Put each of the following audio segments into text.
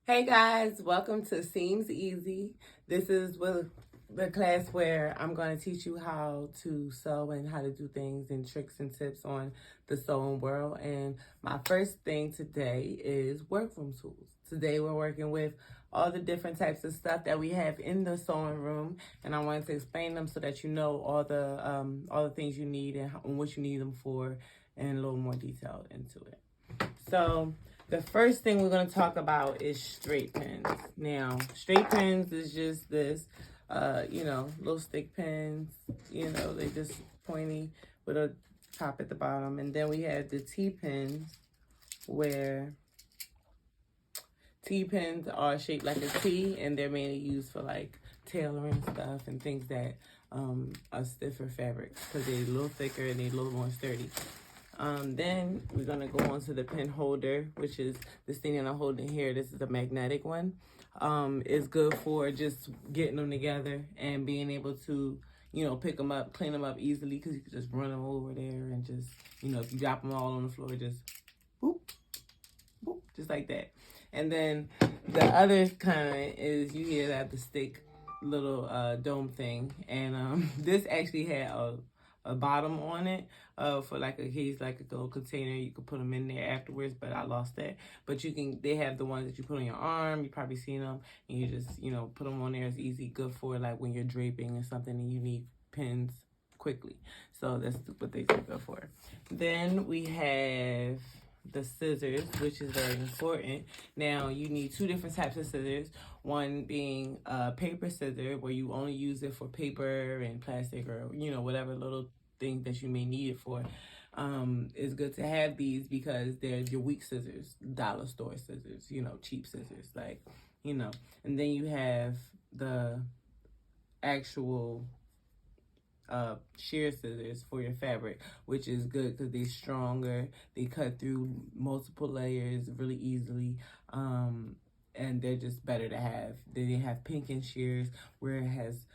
Hey guys, welcome to Seams Easy. This is the class where I'm going to teach you how to sew and how to do things and tricks and tips on the sewing world. And my first thing today is Workroom Tools. Today we're working with all the different types of stuff that we have in the sewing room, and I wanted to explain them so that you know all the things you need and what you need them for, and a little more detail into it. So the first thing we're going to talk about is straight pins. Now, straight pins is just this, little stick pins. They just pointy with a top at the bottom. And then we have the T-pins, where T-pins are shaped like a T, and they're mainly used for like tailoring stuff and things that are stiffer fabrics because they're a little thicker and they're a little more sturdy. Then we're gonna go on to the pin holder, which is this thing that I'm holding here. This is a magnetic one. It's good for just getting them together and being able to, pick them up, clean them up easily, because you can just run them over there and just, if you drop them all on the floor, just boop, boop, just like that. And then the other kind is you hear that the stick little dome thing, and this actually had a bottom on it for like a case, like a little container. You could put them in there afterwards, but I lost that. But they have the ones that you put on your arm. You probably seen them, and you just put them on there. It's easy, good for like when you're draping or something and you need pins quickly. So that's what they good for. Then we have the scissors, which is very important. Now you need two different types of scissors. One being a paper scissor, where you only use it for paper and plastic, or whatever little thing that you may need it for. It's good to have these because they're your weak scissors, dollar store scissors, cheap scissors, and then you have the actual shear scissors for your fabric, which is good because they're stronger. They cut through multiple layers really easily, and they're just better to have. Then they have pinking shears, where it has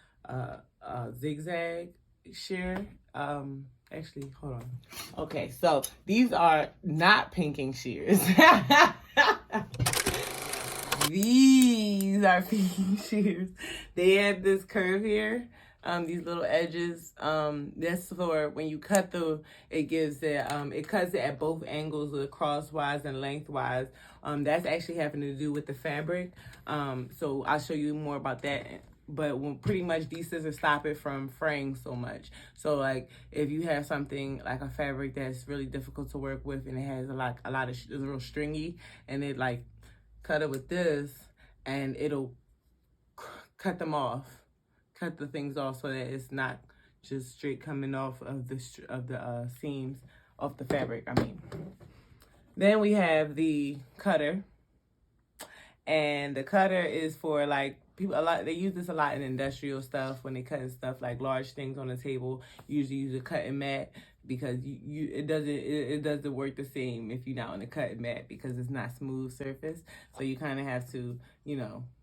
zigzag shear. Actually, hold on. Okay, so these are not pinking shears. These are pinking shears. They have this curve here. These little edges, that's for when you cut through, it gives it cuts it at both angles, with crosswise and lengthwise. That's actually having to do with the fabric. So I'll show you more about that. But pretty much these scissors stop it from fraying so much. So like if you have something like a fabric that's really difficult to work with and it has a lot of it's real stringy, and it like cut it with this, and it'll cut the things off so that it's not just straight coming off of the seams off the fabric. Then we have the cutter, and the cutter is for like people they use this a lot in industrial stuff when they cutting stuff like large things on the table. You usually use a cutting mat because it doesn't work the same if you're not on a cutting mat because it's not smooth surface. So you kind of have to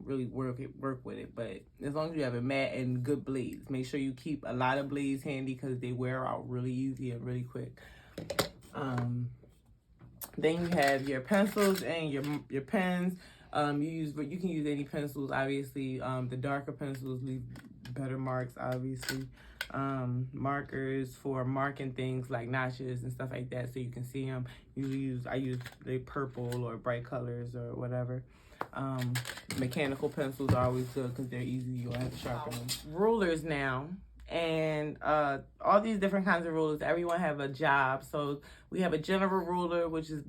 really work with it. But as long as you have a mat and good blades, make sure you keep a lot of blades handy because they wear out really easy and really quick. Then you have your pencils and your pens. You can use any pencils, obviously. The darker pencils leave better marks, obviously. Markers for marking things like notches and stuff like that, so you can see them. I use the purple or bright colors or whatever. Mechanical pencils are always good because they're easy. You don't have to sharpen them. Rulers now. And all these different kinds of rulers, everyone have a job. So we have a general ruler, which is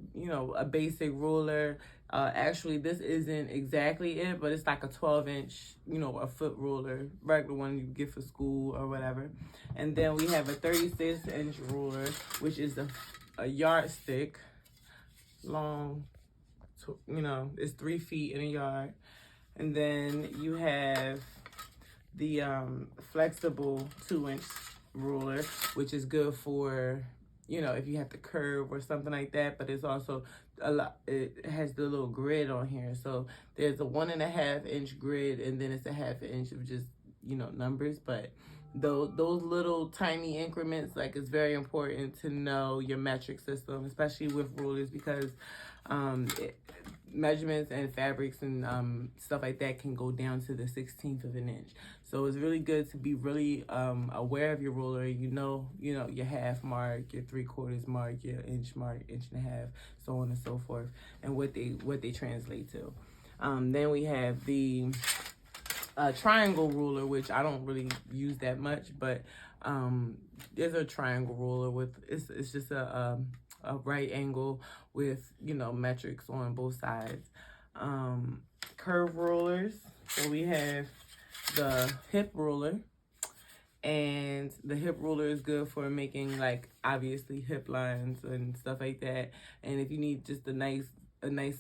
a basic ruler. Actually, this isn't exactly it, but it's like a 12-inch, a foot ruler, regular one you get for school or whatever. And then we have a 36-inch ruler, which is a yardstick, long, it's 3 feet in a yard. And then you have the flexible 2-inch ruler, which is good for if you have to curve or something like that. But it's also it has the little grid on here, so there's a 1.5-inch grid, and then it's a 1/2 inch of just numbers. But those little tiny increments, like, it's very important to know your metric system, especially with rulers, because measurements and fabrics and stuff like that can go down to the 1/16 of an inch. So it's really good to be really aware of your ruler. You know your half mark, your 3/4 mark, your inch mark, inch and a half, so on and so forth, and what they translate to. Then we have the triangle ruler, which I don't really use that much, but there's a triangle ruler with it's just a right angle with metrics on both sides. Curve rulers. So we have the hip ruler, and the hip ruler is good for making, like, obviously hip lines and stuff like that. And if you need just a nice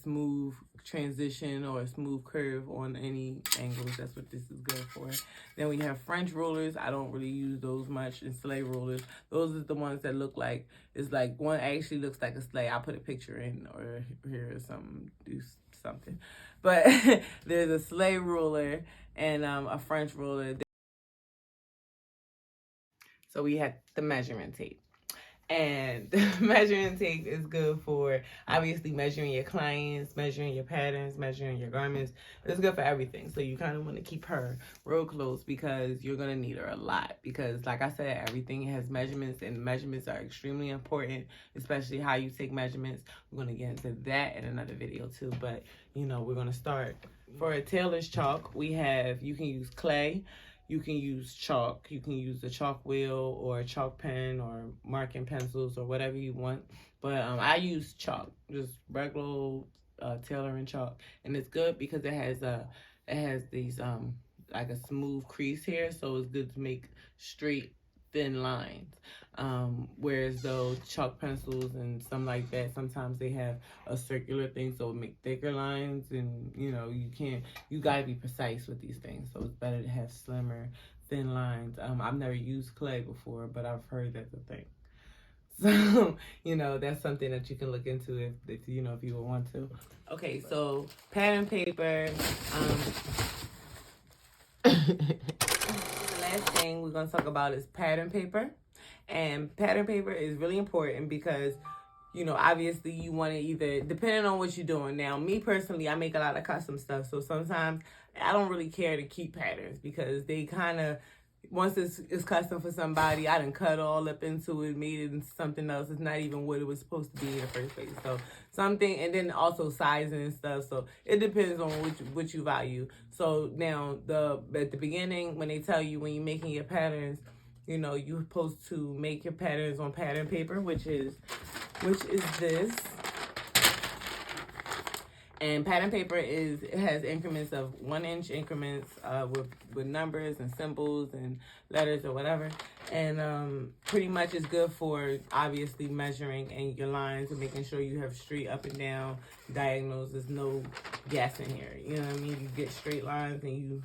smooth transition or a smooth curve on any angles, that's what this is good for. Then we have French rulers. I don't really use those much. And sleigh rulers, those are the ones that look like, it's like one actually looks like a sleigh. I'll put a picture in or here or something, do something. But there's a sleigh ruler and a French ruler. So we have the measuring tape. And the measuring tape is good for obviously measuring your clients, measuring your patterns, measuring your garments. It's good for everything. So you kind of want to keep her real close because you're going to need her a lot. Because like I said, everything has measurements, and measurements are extremely important, especially how you take measurements. We're going to get into that in another video too. But, we're going to start. For a tailor's chalk, you can use clay. You can use chalk. You can use a chalk wheel or a chalk pen or marking pencils or whatever you want. But I use chalk, just regular tailoring chalk, and it's good because it has these like a smooth crease here, so it's good to make straight, thin lines. Whereas those chalk pencils and something like that, sometimes they have a circular thing, so it make thicker lines, and you gotta be precise with these things. So it's better to have slimmer, thin lines. I've never used clay before, but I've heard that's a thing. So, that's something that you can look into if you would want to. Okay, so pattern paper. The last thing we're going to talk about is pattern paper. And pattern paper is really important because, obviously you want to either, depending on what you're doing. Now, me personally, I make a lot of custom stuff. So sometimes I don't really care to keep patterns because they kind of, once it's custom for somebody, I done cut all up into it, made it into something else. It's not even what it was supposed to be in the first place. So something, and then also sizing and stuff. So it depends on what you value. So now at the beginning, when they tell you when you're making your patterns, you're supposed to make your patterns on pattern paper, which is this. And pattern paper it has increments of 1 inch increments with numbers and symbols and letters or whatever. And pretty much it's good for obviously measuring and your lines and making sure you have straight up and down diagonals. There's no guessing here. You know what I mean? You get straight lines and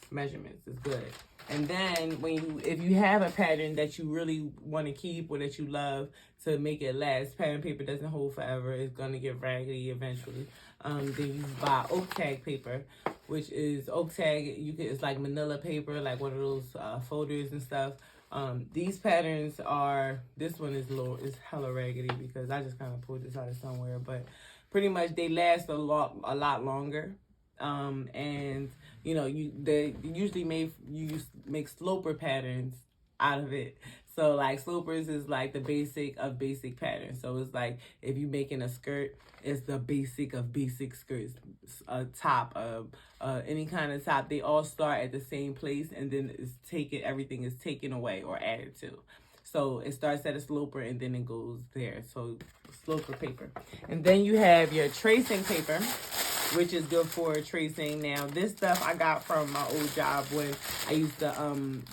measurements is good. And then if you have a pattern that you really want to keep or that you love to make it last, pattern paper doesn't hold forever. It's going to get raggedy eventually. Then you buy oak tag paper, which is oak tag. It's like manila paper, like one of those folders and stuff. These patterns this one is hella raggedy because I just kind of pulled this out of somewhere, but pretty much they last a lot longer. And they usually make sloper patterns out of it. So like slopers is like the basic of basic patterns. So it's like if you're making a skirt, it's the basic of basic skirts. A top, any kind of top, they all start at the same place, and then everything is taken away or added to. So it starts at a sloper and then it goes there. So sloper paper. And then you have your tracing paper, which is good for tracing. Now, this stuff I got from my old job when I used to,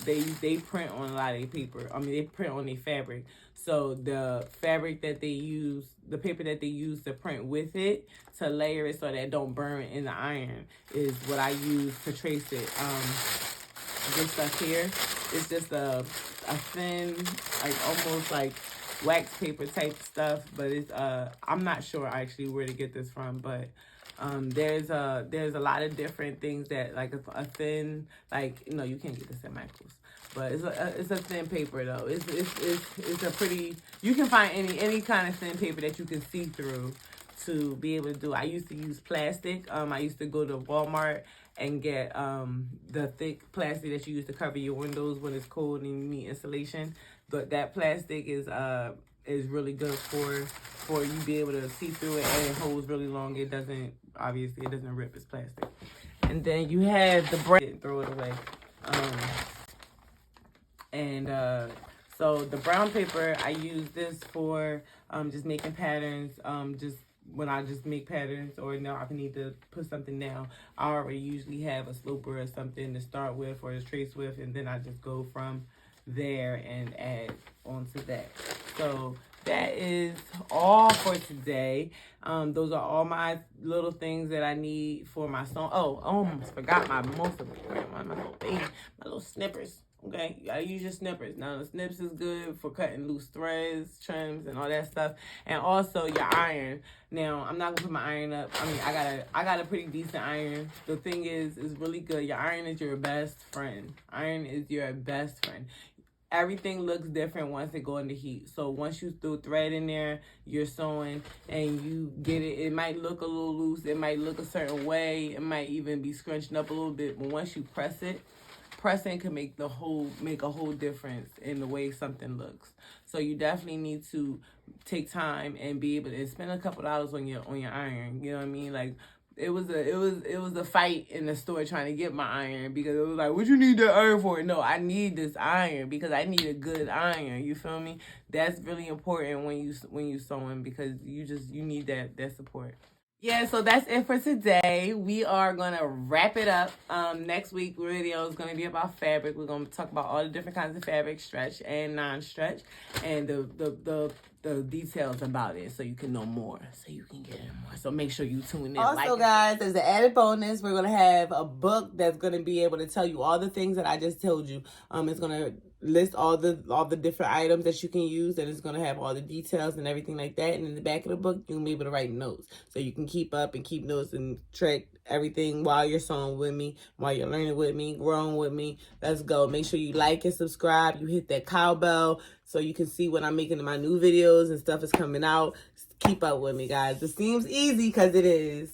they print on a lot of their paper. I mean, they print on their fabric. So the fabric that they use, the paper that they use to print with it, to layer it so that it don't burn in the iron, is what I use to trace it. This stuff here is just a thin, like almost like wax paper type stuff, but it's I'm not sure actually where to get this from, but there's a lot of different things that like a thin, like you can't get this at Michael's, but it's a thin paper though. It's a pretty, you can find any kind of thin paper that you can see through. to be able to do. I used to use plastic. I used to go to Walmart and get the thick plastic that you use to cover your windows when it's cold and you need insulation. But that plastic is really good for you be able to see through it, and it holds really long. It doesn't rip. It's plastic. And then you have the brown, throw it away. So the brown paper, I use this for just making patterns. Just when I just make patterns, or now I need to put something down, I already usually have a sloper or something to start with or to trace with, and then I just go from there and add onto that. So that is all for today. Those are all my little things that I need for my song. Oh, I almost forgot my little snippers. Okay, you gotta use your snippers. Now the snips is good for cutting loose threads, trims, and all that stuff. And also your iron. Now I'm not gonna put my iron up. I mean, I got a pretty decent iron. The thing is, it's really good. Your iron is your best friend. Iron is your best friend. Everything looks different once it go into heat. So once you throw thread in there, you're sewing and you get it. It might look a little loose. It might look a certain way. It might even be scrunched up a little bit. But once you press it, pressing can make a whole difference in the way something looks. So you definitely need to take time and be able to spend a couple dollars on your iron. You know what I mean? Like it was a fight in the store trying to get my iron, because it was like, what you need that iron for? No, I need this iron because I need a good iron. You feel me? That's really important when you sewing, because you need that support. Yeah, so that's it for today. We are going to wrap it up. Next week video is going to be about fabric. We're going to talk about all the different kinds of fabric, stretch and non-stretch, and the details about it, so you can know more, so you can get in more. So make sure you tune in. Also, guys, as an added bonus, we're going to have a book that's going to be able to tell you all the things that I just told you. It's going to list all the different items that you can use, and it's going to have all the details and everything like that. And in the back of the book, you'll be able to write notes, so you can keep up and keep notes and track everything while you're sewing with me, while you're learning with me, growing with me. Let's go. Make sure you like and subscribe. You hit that cowbell so you can see when I'm making my new videos and stuff is coming out. Keep up with me, guys. It seems easy because it is.